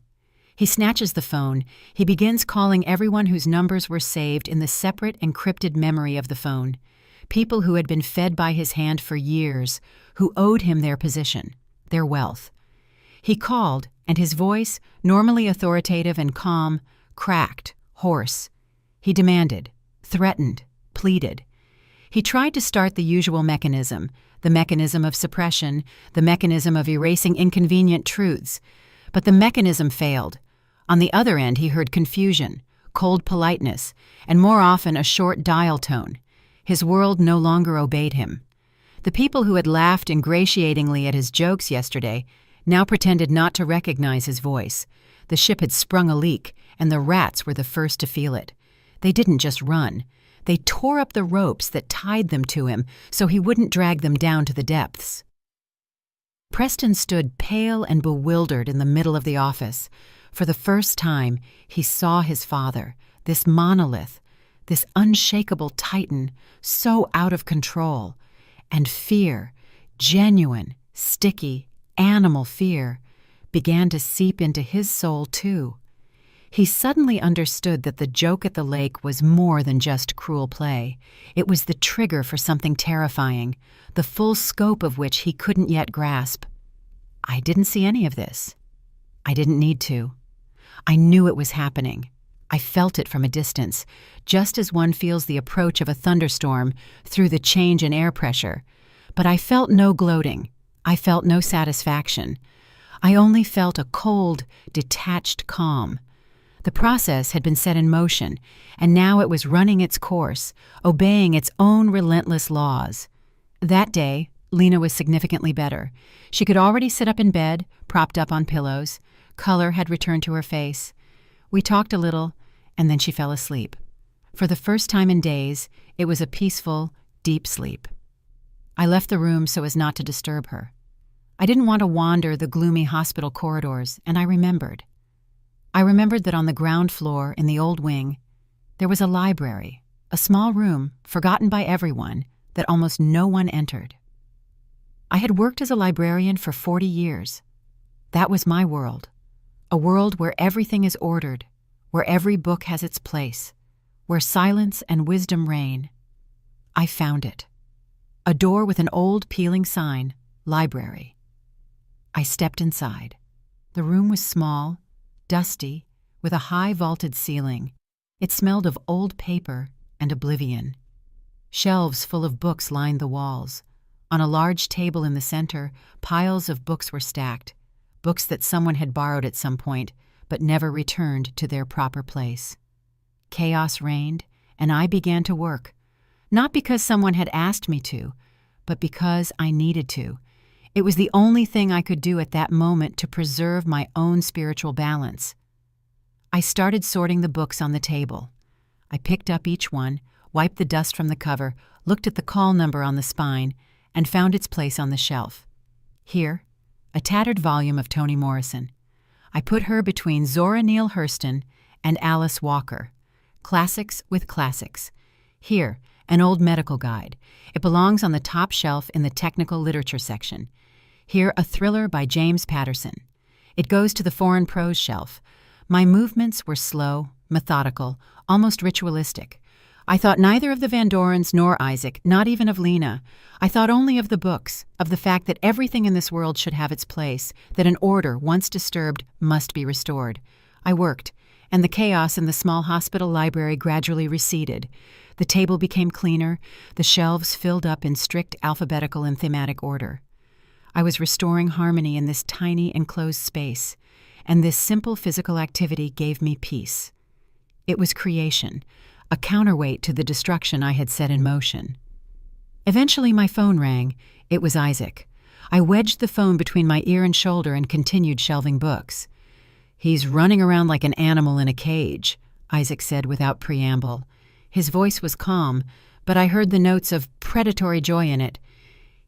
He snatches the phone. He begins calling everyone whose numbers were saved in the separate, encrypted memory of the phone. People who had been fed by his hand for years, who owed him their position, their wealth. He called, and his voice, normally authoritative and calm, cracked, hoarse. He demanded, threatened, pleaded. He tried to start the usual mechanism, the mechanism of suppression, the mechanism of erasing inconvenient truths. But the mechanism failed. On the other end, he heard confusion, cold politeness, and more often a short dial tone. His world no longer obeyed him. The people who had laughed ingratiatingly at his jokes yesterday now pretended not to recognize his voice. The ship had sprung a leak, and the rats were the first to feel it. They didn't just run. They tore up the ropes that tied them to him so he wouldn't drag them down to the depths. Preston stood pale and bewildered in the middle of the office. For the first time, he saw his father, this monolith, this unshakable titan, so out of control. And fear, genuine, sticky, animal fear, began to seep into his soul too. He suddenly understood that the joke at the lake was more than just cruel play. It was the trigger for something terrifying, the full scope of which he couldn't yet grasp. I didn't see any of this. I didn't need to. I knew it was happening. I felt it from a distance, just as one feels the approach of a thunderstorm through the change in air pressure. But I felt no gloating. I felt no satisfaction. I only felt a cold, detached calm. The process had been set in motion, and now it was running its course, obeying its own relentless laws. That day, Lena was significantly better. She could already sit up in bed, propped up on pillows. Color had returned to her face. We talked a little, and then she fell asleep. For the first time in days, it was a peaceful, deep sleep. I left the room so as not to disturb her. I didn't want to wander the gloomy hospital corridors, and I remembered. I remembered that on the ground floor in the old wing, there was a library, a small room, forgotten by everyone, that almost no one entered. I had worked as a librarian for 40 years. That was my world, a world where everything is ordered, where every book has its place, where silence and wisdom reign. I found it. A door with an old peeling sign, library. I stepped inside. The room was small, dusty, with a high vaulted ceiling. It smelled of old paper and oblivion. Shelves full of books lined the walls. On a large table in the center, piles of books were stacked, books that someone had borrowed at some point, but never returned to their proper place. Chaos reigned, and I began to work, not because someone had asked me to, but because I needed to. It was the only thing I could do at that moment to preserve my own spiritual balance. I started sorting the books on the table. I picked up each one, wiped the dust from the cover, looked at the call number on the spine, and found its place on the shelf. Here, a tattered volume of Toni Morrison. I put her between Zora Neale Hurston and Alice Walker. Classics with classics. Here, an old medical guide. It belongs on the top shelf in the technical literature section. Here, a thriller by James Patterson. It goes to the foreign prose shelf. My movements were slow, methodical, almost ritualistic. I thought neither of the Van Dorens nor Isaac, not even of Lena. I thought only of the books, of the fact that everything in this world should have its place, that an order, once disturbed, must be restored. I worked, and the chaos in the small hospital library gradually receded. The table became cleaner, the shelves filled up in strict alphabetical and thematic order. I was restoring harmony in this tiny enclosed space, and this simple physical activity gave me peace. It was creation, a counterweight to the destruction I had set in motion. Eventually my phone rang. It was Isaac. I wedged the phone between my ear and shoulder and continued shelving books. "He's running around like an animal in a cage," Isaac said without preamble. His voice was calm, but I heard the notes of predatory joy in it.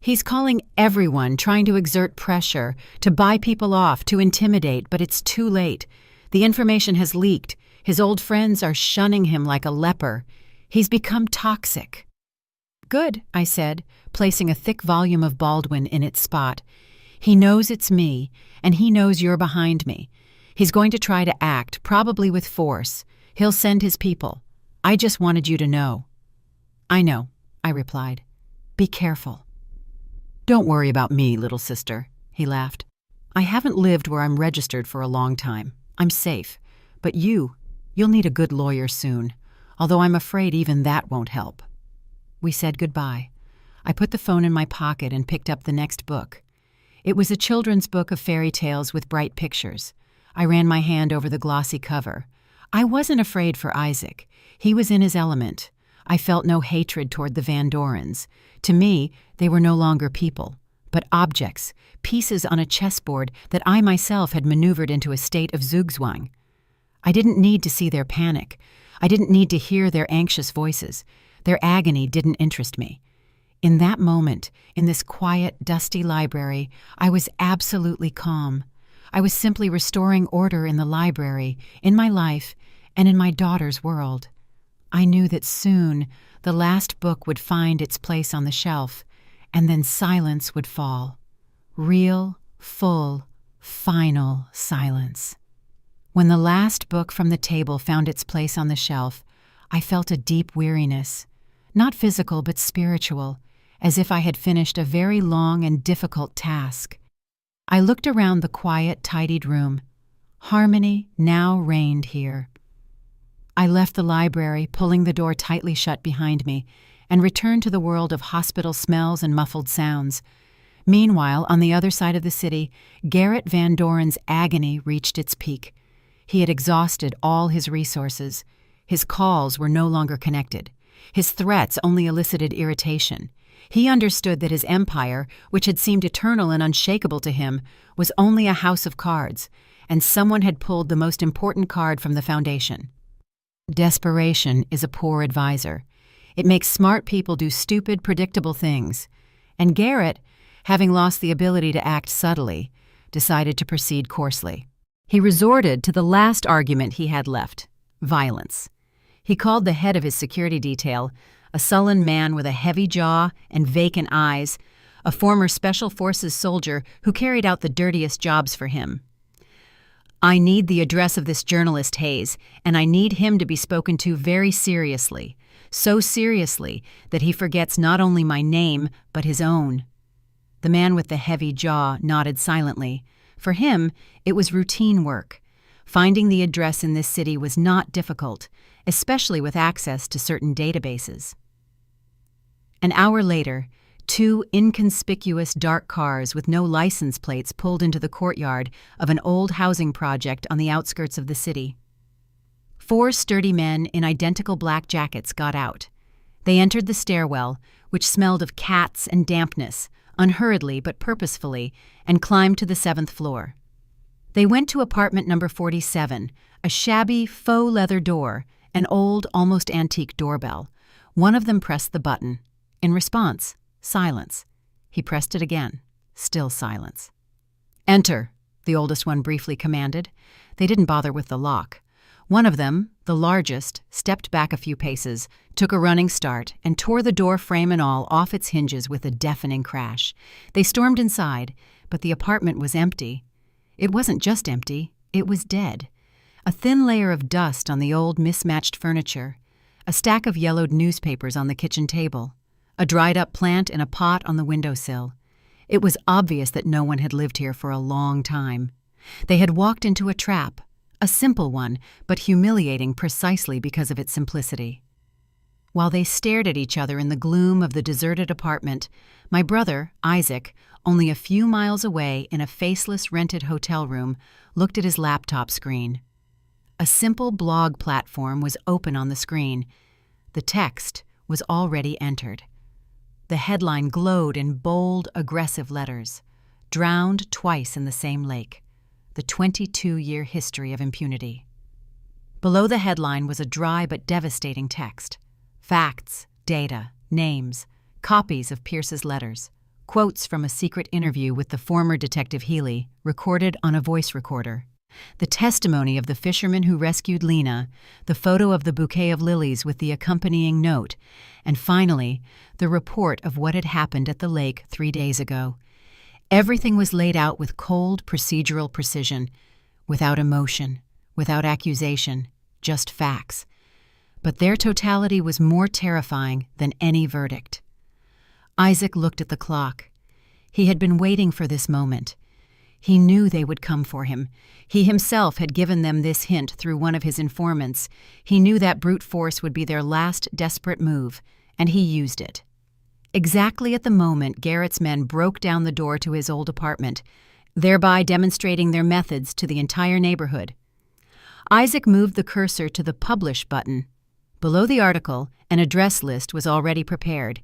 "He's calling everyone, trying to exert pressure, to buy people off, to intimidate, but it's too late. The information has leaked. His old friends are shunning him like a leper. He's become toxic." "Good," I said, placing a thick volume of Baldwin in its spot. "He knows it's me, and he knows you're behind me. He's going to try to act, probably with force. He'll send his people. I just wanted you to know." "I know," I replied. "Be careful." "Don't worry about me, little sister," he laughed. "I haven't lived where I'm registered for a long time. I'm safe. But you'll need a good lawyer soon, although I'm afraid even that won't help." We said goodbye. I put the phone in my pocket and picked up the next book. It was a children's book of fairy tales with bright pictures. I ran my hand over the glossy cover. I wasn't afraid for Isaac. He was in his element. I felt no hatred toward the Van Dorens. To me, they were no longer people, but objects, pieces on a chessboard that I myself had maneuvered into a state of zugzwang. I didn't need to see their panic. I didn't need to hear their anxious voices. Their agony didn't interest me. In that moment, in this quiet, dusty library, I was absolutely calm. I was simply restoring order in the library, in my life, and in my daughter's world. I knew that soon the last book would find its place on the shelf, and then silence would fall. Real, full, final silence. When the last book from the table found its place on the shelf, I felt a deep weariness, not physical but spiritual, as if I had finished a very long and difficult task. I looked around the quiet, tidied room. Harmony now reigned here. I left the library, pulling the door tightly shut behind me, and returned to the world of hospital smells and muffled sounds. Meanwhile, on the other side of the city, Garrett Van Doren's agony reached its peak. He had exhausted all his resources. His calls were no longer connected. His threats only elicited irritation. He understood that his empire, which had seemed eternal and unshakable to him, was only a house of cards, and someone had pulled the most important card from the foundation. Desperation is a poor advisor. It makes smart people do stupid, predictable things. And Garrett, having lost the ability to act subtly, decided to proceed coarsely. He resorted to the last argument he had left: violence. He called the head of his security detail, a sullen man with a heavy jaw and vacant eyes, a former Special Forces soldier who carried out the dirtiest jobs for him. "I need the address of this journalist, Hayes, and I need him to be spoken to very seriously, so seriously that he forgets not only my name, but his own." The man with the heavy jaw nodded silently. For him, it was routine work. Finding the address in this city was not difficult, especially with access to certain databases. An hour later, 2 inconspicuous dark cars with no license plates pulled into the courtyard of an old housing project on the outskirts of the city. 4 sturdy men in identical black jackets got out. They entered the stairwell, which smelled of cats and dampness, unhurriedly but purposefully, and climbed to the 7th floor. They went to apartment number 47, a shabby faux leather door, an old, almost antique doorbell. One of them pressed the button. In response, silence. He pressed it again. Still silence. "Enter," the oldest one briefly commanded. They didn't bother with the lock. One of them, the largest, stepped back a few paces, took a running start, and tore the door frame and all off its hinges with a deafening crash. They stormed inside, but the apartment was empty. It wasn't just empty, it was dead. A thin layer of dust on the old, mismatched furniture, a stack of yellowed newspapers on the kitchen table, a dried-up plant in a pot on the windowsill. It was obvious that no one had lived here for a long time. They had walked into a trap, a simple one, but humiliating precisely because of its simplicity. While they stared at each other in the gloom of the deserted apartment, my brother, Isaac, only a few miles away in a faceless rented hotel room, looked at his laptop screen. A simple blog platform was open on the screen. The text was already entered. The headline glowed in bold, aggressive letters. Drowned twice in the same lake. The 22-year history of impunity. Below the headline was a dry but devastating text. Facts, data, names, copies of Pierce's letters, quotes from a secret interview with the former Detective Healy, recorded on a voice recorder. The testimony of the fisherman who rescued Lena, the photo of the bouquet of lilies with the accompanying note, and finally, the report of what had happened at the lake 3 days ago. Everything was laid out with cold, procedural precision, without emotion, without accusation, just facts. But their totality was more terrifying than any verdict. Isaac looked at the clock. He had been waiting for this moment. He knew they would come for him. He himself had given them this hint through one of his informants. He knew that brute force would be their last desperate move, and he used it. Exactly at the moment Garrett's men broke down the door to his old apartment, thereby demonstrating their methods to the entire neighborhood. Isaac moved the cursor to the Publish button. Below the article, an address list was already prepared.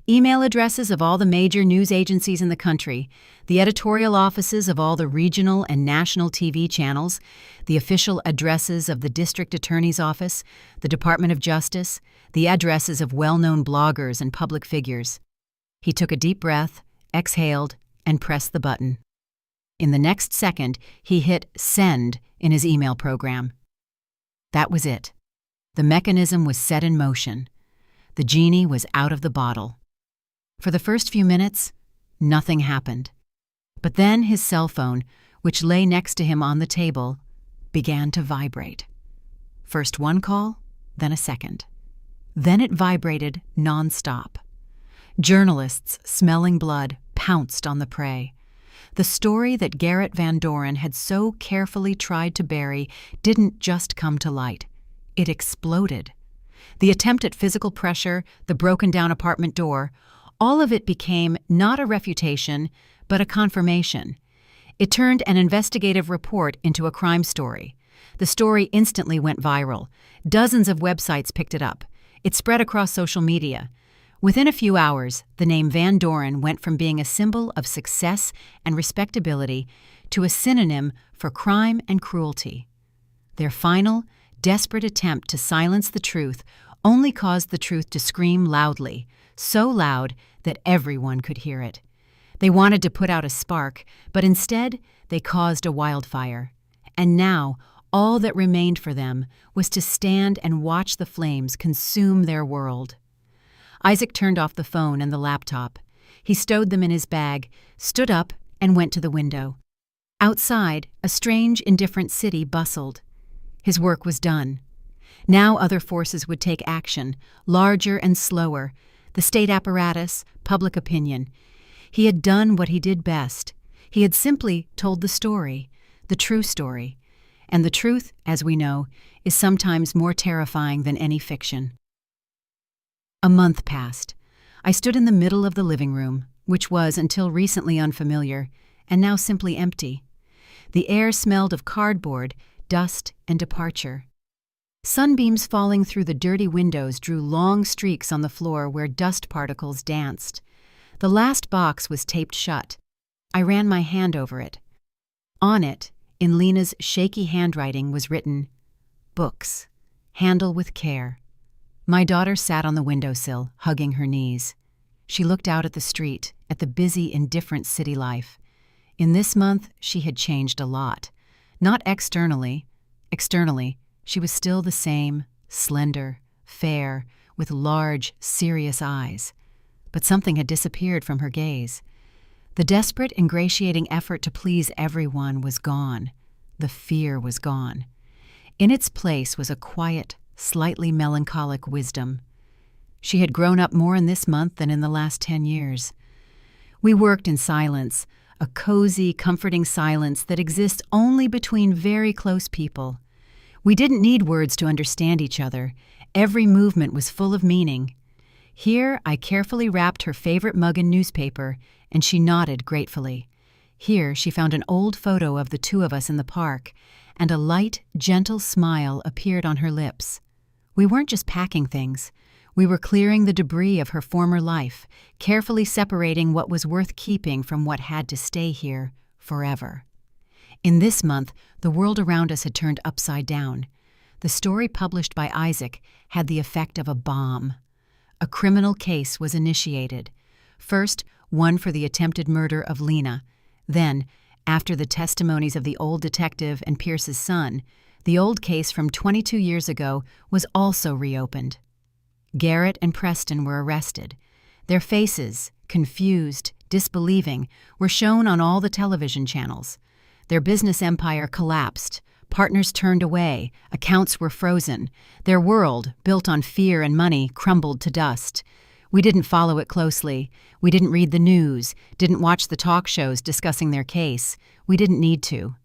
Email addresses of all the major news agencies in the country, the editorial offices of all the regional and national TV channels, the official addresses of the district attorney's office, the Department of Justice, the addresses of well-known bloggers and public figures. He took a deep breath, exhaled, and pressed the button. In the next second, he hit Send in his email program. That was it. The mechanism was set in motion. The genie was out of the bottle. For the first few minutes, nothing happened. But then his cell phone, which lay next to him on the table, began to vibrate. First one call, then a second. Then it vibrated nonstop. Journalists, smelling blood, pounced on the prey. The story that Garrett Van Doren had so carefully tried to bury didn't just come to light. It exploded. The attempt at physical pressure, the broken-down apartment door, all of it became not a refutation, but a confirmation. It turned an investigative report into a crime story. The story instantly went viral. Dozens of websites picked it up. It spread across social media. Within a few hours, the name Van Doren went from being a symbol of success and respectability to a synonym for crime and cruelty. Their final, desperate attempt to silence the truth only caused the truth to scream loudly, so loud that everyone could hear it. They wanted to put out a spark, but instead they caused a wildfire. And now, all that remained for them was to stand and watch the flames consume their world. Isaac turned off the phone and the laptop. He stowed them in his bag, stood up, and went to the window. Outside, a strange, indifferent city bustled. His work was done. Now other forces would take action, larger and slower, the state apparatus, public opinion. He had done what he did best. He had simply told the story, the true story. And the truth, as we know, is sometimes more terrifying than any fiction. A month passed. I stood in the middle of the living room, which was until recently unfamiliar, and now simply empty. The air smelled of cardboard, dust, and departure. Sunbeams falling through the dirty windows drew long streaks on the floor where dust particles danced. The last box was taped shut. I ran my hand over it. On it, in Lena's shaky handwriting, was written, "Books. Handle with care." My daughter sat on the windowsill, hugging her knees. She looked out at the street, at the busy, indifferent city life. In this month, she had changed a lot. Not externally. Externally, she was still the same, slender, fair, with large, serious eyes. But something had disappeared from her gaze. The desperate, ingratiating effort to please everyone was gone. The fear was gone. In its place was a quiet, slightly melancholic wisdom. She had grown up more in this month than in the last 10 years. We worked in silence, a cozy, comforting silence that exists only between very close people. We didn't need words to understand each other. Every movement was full of meaning. Here I carefully wrapped her favorite mug in newspaper, and she nodded gratefully. Here she found an old photo of the two of us in the park, and a light, gentle smile appeared on her lips. We weren't just packing things. We were clearing the debris of her former life, carefully separating what was worth keeping from what had to stay here forever. In this month, the world around us had turned upside down. The story published by Isaac had the effect of a bomb. A criminal case was initiated. First, one for the attempted murder of Lena. Then, after the testimonies of the old detective and Pierce's son, the old case from 22 years ago was also reopened. Garrett and Preston were arrested. Their faces, confused, disbelieving, were shown on all the television channels. Their business empire collapsed. Partners turned away. Accounts were frozen. Their world, built on fear and money, crumbled to dust. We didn't follow it closely. We didn't read the news, didn't watch the talk shows discussing their case. We didn't need to.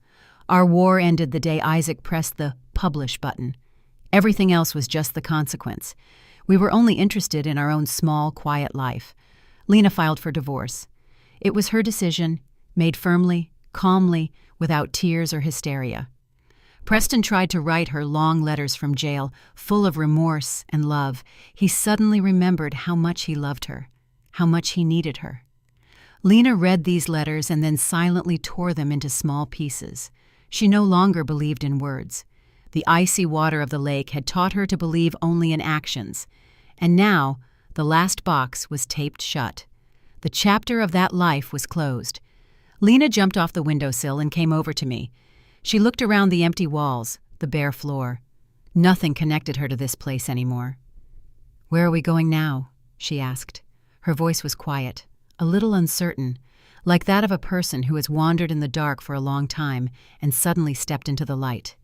Our war ended the day Isaac pressed the publish button. Everything else was just the consequence. We were only interested in our own small, quiet life. Lena filed for divorce. It was her decision, made firmly, calmly, without tears or hysteria. Preston tried to write her long letters from jail, full of remorse and love. He suddenly remembered how much he loved her, how much he needed her. Lena read these letters and then silently tore them into small pieces. She no longer believed in words. The icy water of the lake had taught her to believe only in actions. And now, the last box was taped shut. The chapter of that life was closed. Lena jumped off the windowsill and came over to me. She looked around the empty walls, the bare floor. Nothing connected her to this place anymore. "Where are we going now?" she asked. Her voice was quiet, a little uncertain, like that of a person who has wandered in the dark for a long time and suddenly stepped into the light.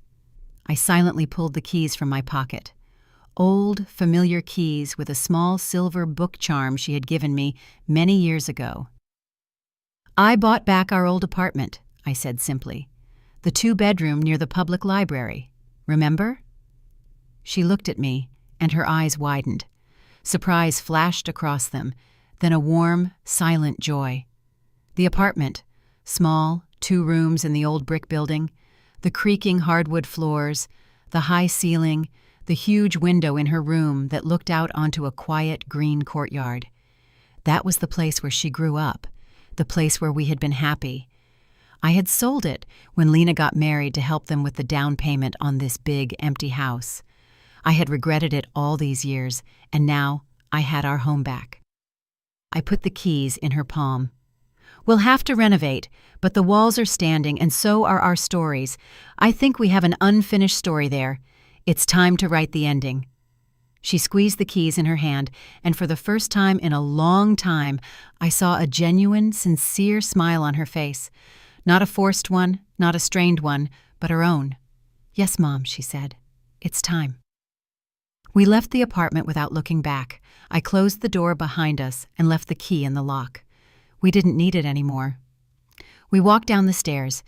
I silently pulled the keys from my pocket. Old, familiar keys with a small silver book charm she had given me many years ago. "I bought back our old apartment," I said simply. "The 2-bedroom near the public library. Remember?" She looked at me, and her eyes widened. Surprise flashed across them, then a warm, silent joy. The apartment, small, 2 rooms in the old brick building, the creaking hardwood floors, the high ceiling, the huge window in her room that looked out onto a quiet green courtyard. That was the place where she grew up, the place where we had been happy. I had sold it when Lena got married to help them with the down payment on this big, empty house. I had regretted it all these years, and now I had our home back. I put the keys in her palm. "We'll have to renovate, but the walls are standing, and so are our stories. I think we have an unfinished story there. It's time to write the ending." She squeezed the keys in her hand, and for the first time in a long time, I saw a genuine, sincere smile on her face. Not a forced one, not a strained one, but her own. "Yes, Mom," she said. "It's time." We left the apartment without looking back. I closed the door behind us and left the key in the lock. We didn't need it anymore. We walked down the stairs.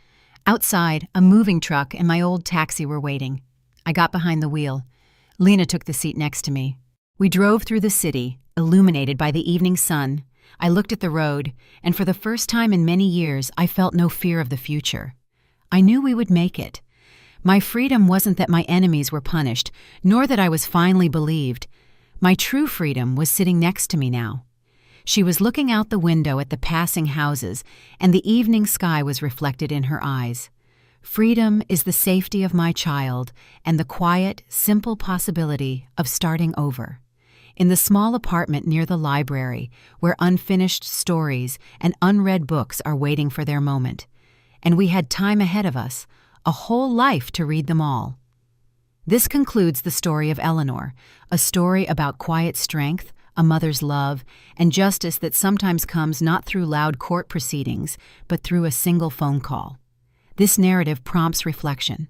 Outside, a moving truck and my old taxi were waiting. I got behind the wheel. Lena took the seat next to me. We drove through the city, illuminated by the evening sun. I looked at the road, and for the first time in many years, I felt no fear of the future. I knew we would make it. My freedom wasn't that my enemies were punished, nor that I was finally believed. My true freedom was sitting next to me now. She was looking out the window at the passing houses, and the evening sky was reflected in her eyes. Freedom is the safety of my child and the quiet, simple possibility of starting over. In the small apartment near the library, where unfinished stories and unread books are waiting for their moment. And we had time ahead of us, a whole life to read them all. This concludes the story of Eleanor, a story about quiet strength, a mother's love, and justice that sometimes comes not through loud court proceedings, but through a single phone call. This narrative prompts reflection.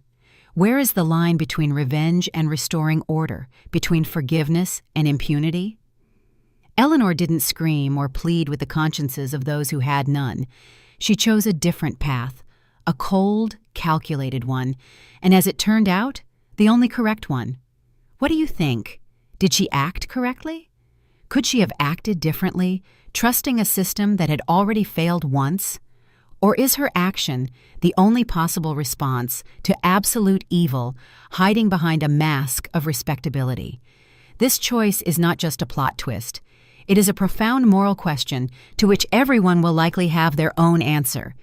Where is the line between revenge and restoring order, between forgiveness and impunity? Eleanor didn't scream or plead with the consciences of those who had none. She chose a different path, a cold, calculated one, and as it turned out, the only correct one. What do you think? Did she act correctly? Could she have acted differently, trusting a system that had already failed once? Or is her action the only possible response to absolute evil hiding behind a mask of respectability? This choice is not just a plot twist. It is a profound moral question to which everyone will likely have their own answer.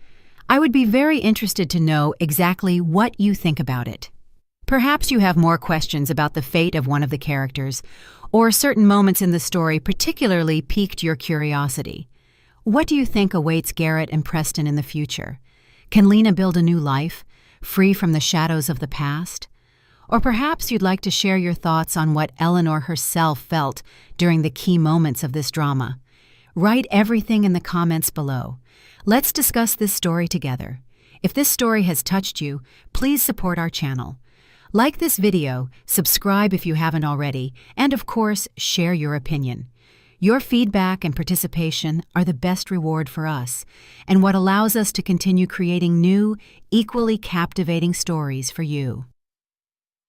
I would be very interested to know exactly what you think about it. Perhaps you have more questions about the fate of one of the characters, or certain moments in the story particularly piqued your curiosity. What do you think awaits Garrett and Preston in the future? Can Lena build a new life, free from the shadows of the past? Or perhaps you'd like to share your thoughts on what Eleanor herself felt during the key moments of this drama. Write everything in the comments below. Let's discuss this story together. If this story has touched you, please support our channel. Like this video, subscribe if you haven't already, and of course, share your opinion. Your feedback and participation are the best reward for us, and what allows us to continue creating new, equally captivating stories for you.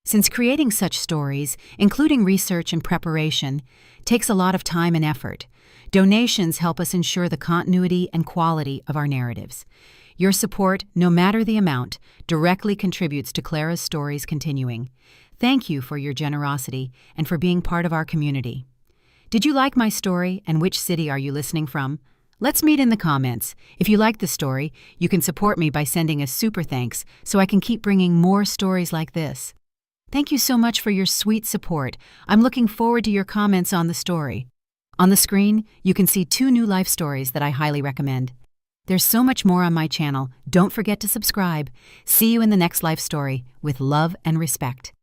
Since creating such stories, including research and preparation, takes a lot of time and effort, donations help us ensure the continuity and quality of our narratives. Your support, no matter the amount, directly contributes to Clara's stories continuing. Thank you for your generosity and for being part of our community. Did you like my story, and which city are you listening from? Let's meet in the comments. If you like the story, you can support me by sending a super thanks so I can keep bringing more stories like this. Thank you so much for your sweet support. I'm looking forward to your comments on the story. On the screen, you can see 2 new life stories that I highly recommend. There's so much more on my channel. Don't forget to subscribe. See you in the next life story with love and respect.